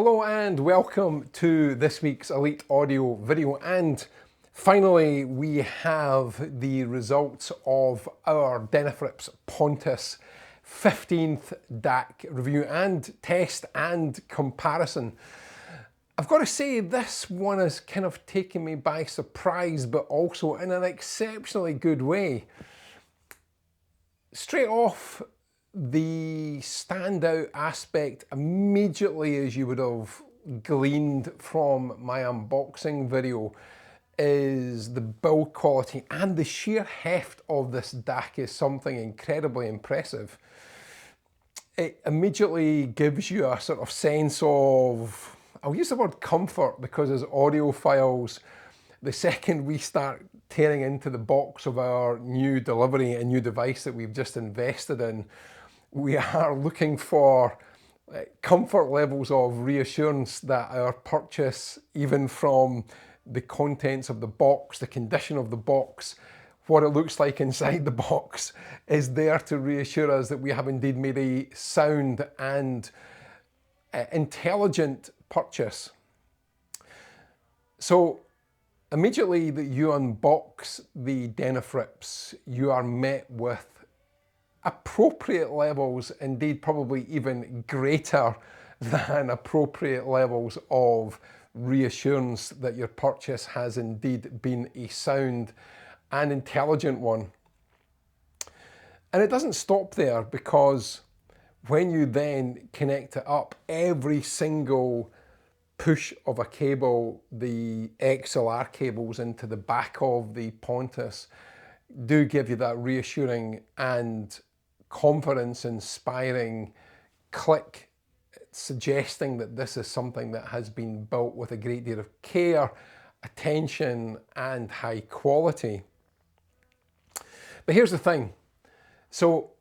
Hello and welcome to this week's Elite Audio video, and finally we have the results of our Denafrips Pontus 15th DAC review and test and comparison. I've got to say this one has kind of taken me by surprise, but also in an exceptionally good way. Straight off, the standout aspect immediately, as you would have gleaned from my unboxing video, is the build quality, and the sheer heft of this DAC is something incredibly impressive. It immediately gives you a sort of sense of, I'll use the word comfort, because as audiophiles, the second we start tearing into the box of our new delivery and new device that we've just invested in, we are looking for comfort levels of reassurance that our purchase, even from the contents of the box, the condition of the box, what it looks like inside the box, is there to reassure us that we have indeed made a sound and intelligent purchase. So immediately that you unbox the Denafrips, you are met with appropriate levels, indeed probably even greater than appropriate levels of reassurance that your purchase has indeed been a sound and intelligent one. And it doesn't stop there, because when you then connect it up, every single push of a cable, the XLR cables into the back of the Pontus, do give you that reassuring and confidence-inspiring click, suggesting that this is something that has been built with a great deal of care, attention, and high quality. But here's the thing. So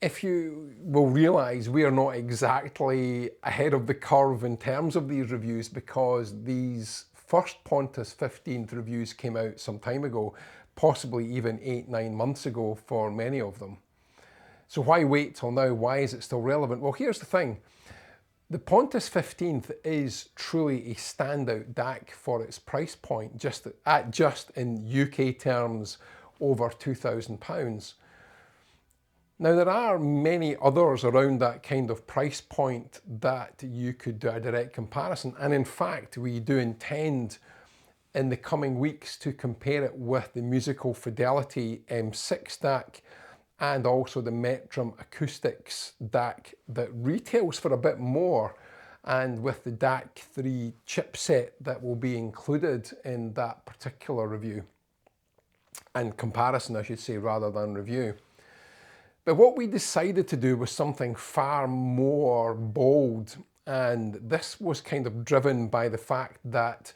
if you will realise, we are not exactly ahead of the curve in terms of these reviews, because these first Pontus 15th reviews came out some time ago, possibly even 8-9 months ago for many of them. So why wait till now? Why is it still relevant? Well, here's the thing. The Pontus 15th is truly a standout DAC for its price point, just in UK terms, over £2,000. Now, there are many others around that kind of price point that you could do a direct comparison, and in fact we do intend in the coming weeks to compare it with the Musical Fidelity M6 DAC and also the Metrum Acoustics DAC that retails for a bit more, and with the DAC 3 chipset that will be included in that particular review, and comparison I should say, rather than review. But what we decided to do was something far more bold, and this was kind of driven by the fact that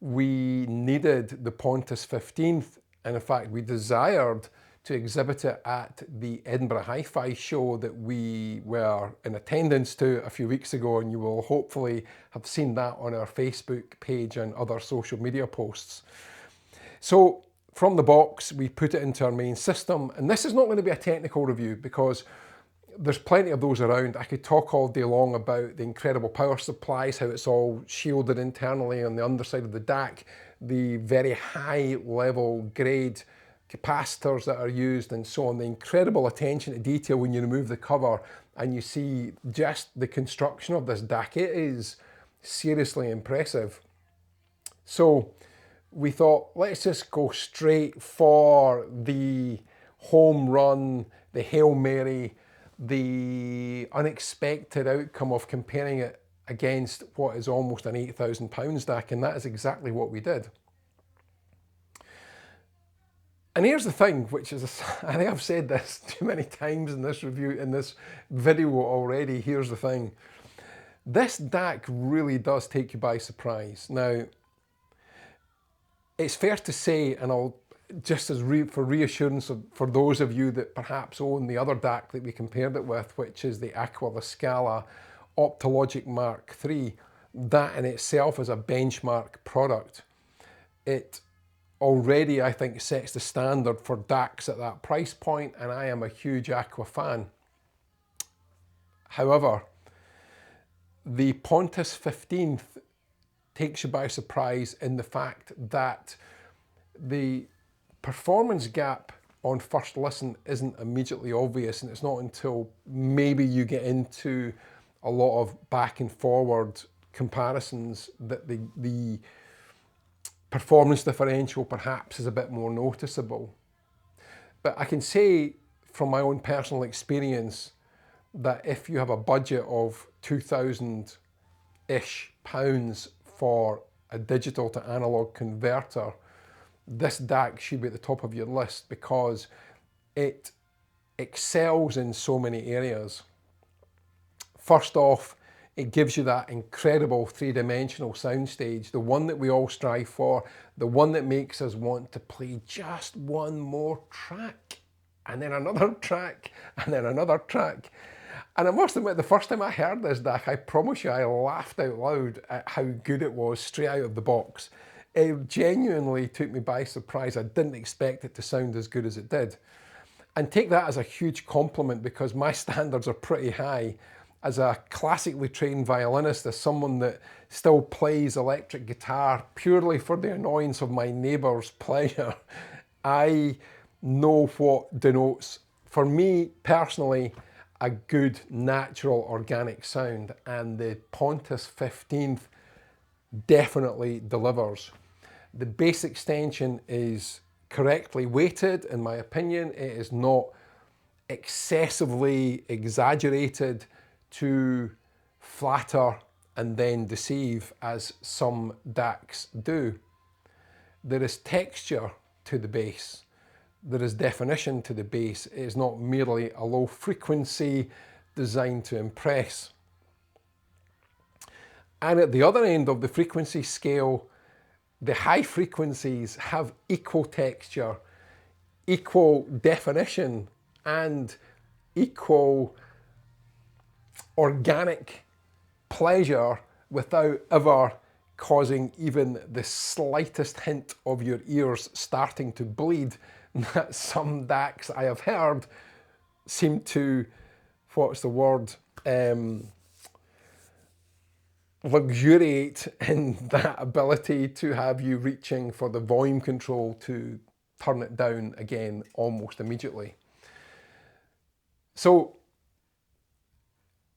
we needed the Pontus 15th, and in fact we desired to exhibit it at the Edinburgh Hi-Fi show that we were in attendance to a few weeks ago, and you will hopefully have seen that on our Facebook page and other social media posts. So from the box, we put it into our main system, and this is not going to be a technical review because there's plenty of those around. I could talk all day long about the incredible power supplies, how it's all shielded internally on the underside of the DAC, the very high level grade capacitors that are used, and so on, the incredible attention to detail when you remove the cover and you see just the construction of this DAC. It is seriously impressive. So we thought, let's just go straight for the home run, the Hail Mary, the unexpected outcome of comparing it against what is almost an £8,000 DAC, and that is exactly what we did. And here's the thing, which is, I think I've said this too many times in this review, in this video already. Here's the thing. This DAC really does take you by surprise. Now, it's fair to say, and I'll just for reassurance for those of you that perhaps own the other DAC that we compared it with, which is the Aquila Scala Optologic Mark III, that in itself is a benchmark product. It already, I think, sets the standard for DACs at that price point, and I am a huge Aqua fan. However, The Pontus 15th takes you by surprise in the fact that the performance gap on first listen isn't immediately obvious, and it's not until maybe you get into a lot of back and forward comparisons that the performance differential perhaps is a bit more noticeable. But I can say from my own personal experience that if you have a budget of £2,000-ish for a digital to analog converter, this DAC should be at the top of your list because it excels in so many areas. First off, it gives you that incredible three-dimensional soundstage, the one that we all strive for, the one that makes us want to play just one more track, and then another track, and then another track. And I must admit, the first time I heard this DAC, I promise you I laughed out loud at how good it was straight out of the box. It genuinely took me by surprise. I didn't expect it to sound as good as it did. And take that as a huge compliment because my standards are pretty high. As a classically trained violinist, as someone that still plays electric guitar purely for the annoyance of my neighbour's pleasure, I know what denotes, for me personally, a good natural organic sound, and the Pontus 15th definitely delivers. The bass extension is correctly weighted, in my opinion. It is not excessively exaggerated to flatter and then deceive as some DACs do. There is texture to the bass. There is definition to the bass. It is not merely a low frequency designed to impress. And at the other end of the frequency scale, the high frequencies have equal texture, equal definition, and equal organic pleasure without ever causing even the slightest hint of your ears starting to bleed that some DACs I have heard seem to, what's the word, luxuriate in that ability to have you reaching for the volume control to turn it down again almost immediately. So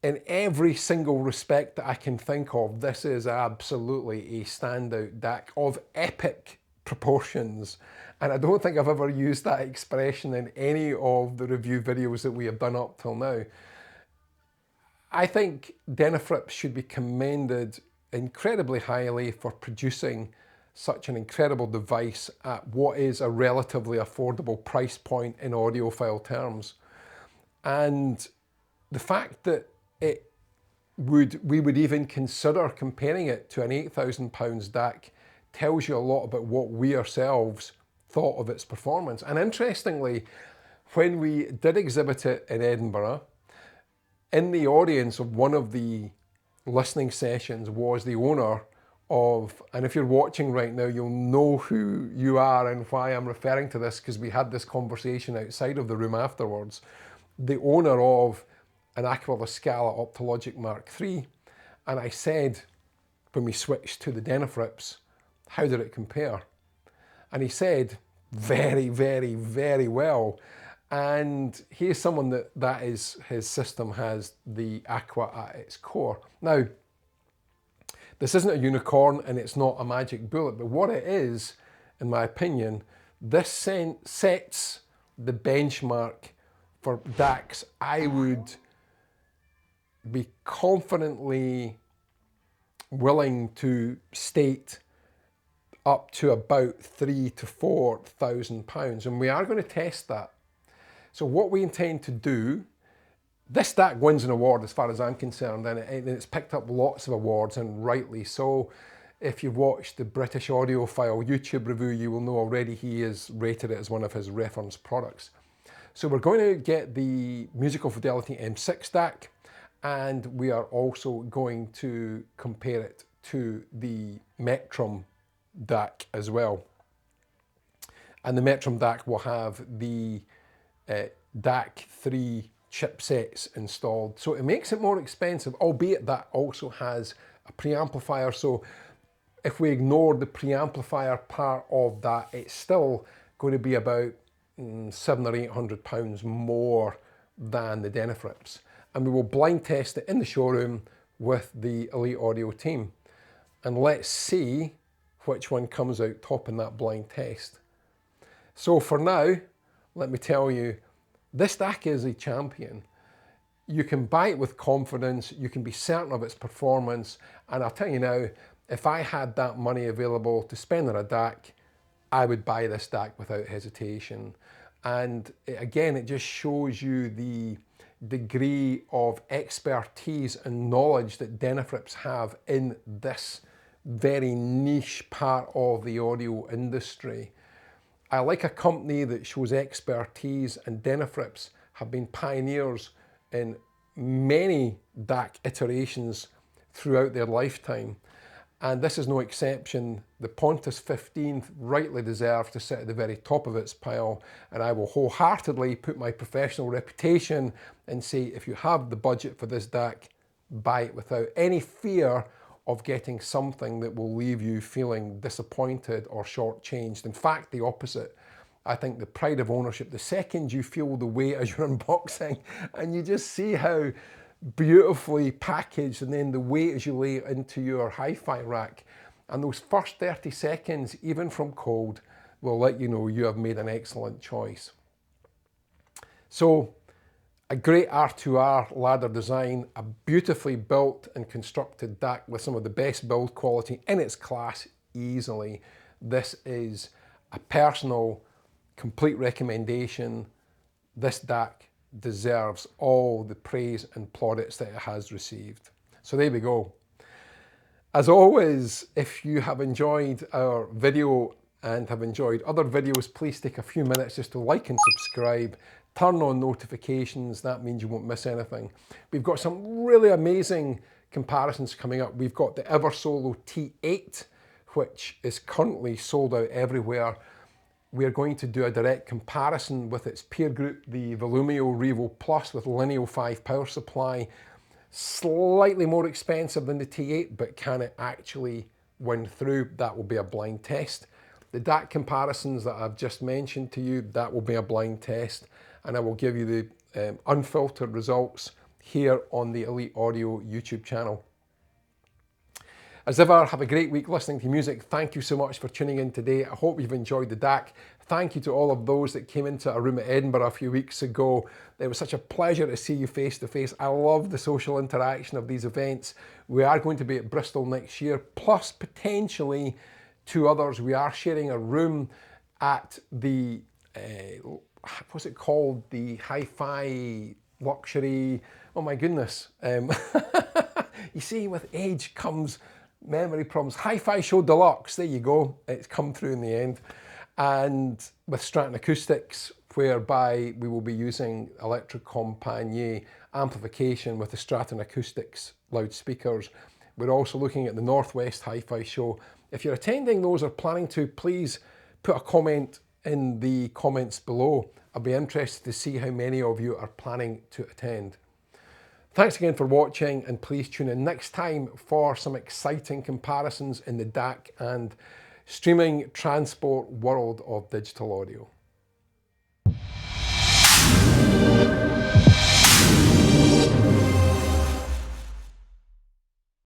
in every single respect that I can think of, this is absolutely a standout DAC of epic proportions. And I don't think I've ever used that expression in any of the review videos that we have done up till now. I think Denafrips should be commended incredibly highly for producing such an incredible device at what is a relatively affordable price point in audiophile terms. And the fact that we would even consider comparing it to an £8,000 DAC tells you a lot about what we ourselves thought of its performance. And interestingly, when we did exhibit it in Edinburgh, in the audience of one of the listening sessions was the owner of, and if you're watching right now, you'll know who you are and why I'm referring to this, because we had this conversation outside of the room afterwards, the owner of an Aquila Scala Optologic Mark III. And I said, when we switched to the Denafrips, how did it compare? And he said, very, very, very well. And he is someone that is, his system has the Aqua at its core. Now, this isn't a unicorn and it's not a magic bullet, but what it is, in my opinion, this sets the benchmark for DACs I would be confidently willing to state up to about £3,000 to £4,000, and we are going to test that. So what we intend to do, this DAC wins an award as far as I'm concerned, and it's picked up lots of awards, and rightly so. If you've watched the British Audiophile YouTube review, you will know already he has rated it as one of his reference products. So we're going to get the Musical Fidelity M6 DAC, and we are also going to compare it to the Metrum DAC as well. And the Metrum DAC will have the DAC 3 chipsets installed. So it makes it more expensive, albeit that also has a preamplifier. So if we ignore the preamplifier part of that, it's still going to be about £700 or £800 more than the Denafrips. And we will blind test it in the showroom with the Elite Audio team. And let's see which one comes out top in that blind test. So for now, let me tell you, this DAC is a champion. You can buy it with confidence, you can be certain of its performance, and I'll tell you now, if I had that money available to spend on a DAC, I would buy this DAC without hesitation. And again, it just shows you the degree of expertise and knowledge that Denafrips have in this very niche part of the audio industry. I like a company that shows expertise, and Denafrips have been pioneers in many DAC iterations throughout their lifetime. And this is no exception. The Pontus 15 rightly deserves to sit at the very top of its pile, and I will wholeheartedly put my professional reputation and say, if you have the budget for this DAC, buy it without any fear of getting something that will leave you feeling disappointed or shortchanged. In fact, the opposite. I think the pride of ownership, the second you feel the weight as you're unboxing and you just see how beautifully packaged, and then the weight as you lay it into your hi-fi rack, and those first 30 seconds, even from cold, will let you know you have made an excellent choice. So, a great R2R ladder design, a beautifully built and constructed DAC with some of the best build quality in its class easily. This is a personal, complete recommendation. This DAC deserves all the praise and plaudits that it has received. So there we go. As always, if you have enjoyed our video and have enjoyed other videos, please take a few minutes just to like and subscribe. Turn on notifications, that means you won't miss anything. We've got some really amazing comparisons coming up. We've got the Eversolo T8, which is currently sold out everywhere. We're going to do a direct comparison with its peer group, the Volumio Revo Plus with Lineal 5 power supply. Slightly more expensive than the T8, but can it actually win through? That will be a blind test. The DAC comparisons that I've just mentioned to you, that will be a blind test. And I will give you the unfiltered results here on the Elite Audio YouTube channel. As ever, have a great week listening to music. Thank you so much for tuning in today. I hope you've enjoyed the DAC. Thank you to all of those that came into a room at Edinburgh a few weeks ago. It was such a pleasure to see you face to face. I love the social interaction of these events. We are going to be at Bristol next year, plus potentially 2 others. We are sharing a room at the what's it called? The hi-fi luxury. Oh my goodness. You see, with age comes memory problems. Hi-Fi Show Deluxe, there you go. It's come through in the end. And with Stratton Acoustics, whereby we will be using Electric Compagnie amplification with the Stratton Acoustics loudspeakers. We're also looking at the Northwest Hi-Fi Show. If you're attending those or planning to, please put a comment in the comments below. I'll be interested to see how many of you are planning to attend. Thanks again for watching, and please tune in next time for some exciting comparisons in the DAC and streaming transport world of digital audio.